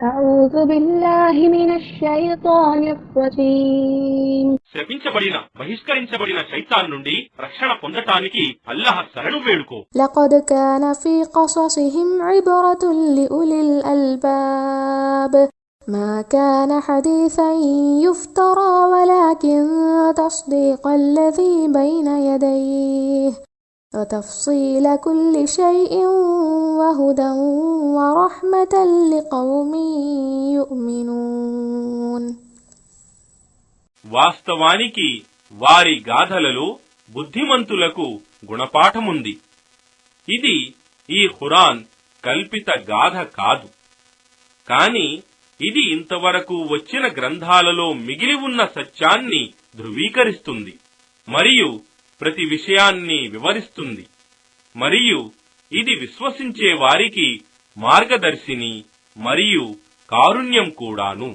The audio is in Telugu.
అఊజు బిల్లాహి మినష్ షైతానిర్ రజీమ్. శపించబడిన బహిష్కరించబడిన శైతాన్ నుండి రక్షణ పొందటానికి అల్లాహ్ శరణు వేడుకో. లఖద్ కాన ఫీ ఖససిహిం ఇబ్రతున్ లిఉలిల్ అల్బాబ్ మా కాన హదీసన్ యుఫ్తరా వలాకిన్ తస్దీఖల్లదీ బైన యదైహి وتفصيل كل شيء وهدى ورحمة لقوم يؤمنون. వాస్తవానికి వారి గాథలలో బుద్ధిమంతులకు గుణపాఠముంది. ఇది ఈ ఖురాన్ కల్పిత గాథ కాదు, కాని ఇది ఇంతవరకు వచ్చిన గ్రంథాలలో మిగిలి ఉన్న సత్యాన్ని ధృవీకరిస్తుంది మరియు ప్రతి విషయాన్ని వివరిస్తుంది. మరియు ఇది విశ్వసించే వారికి మార్గదర్శిని మరియు కారుణ్యం కూడాను.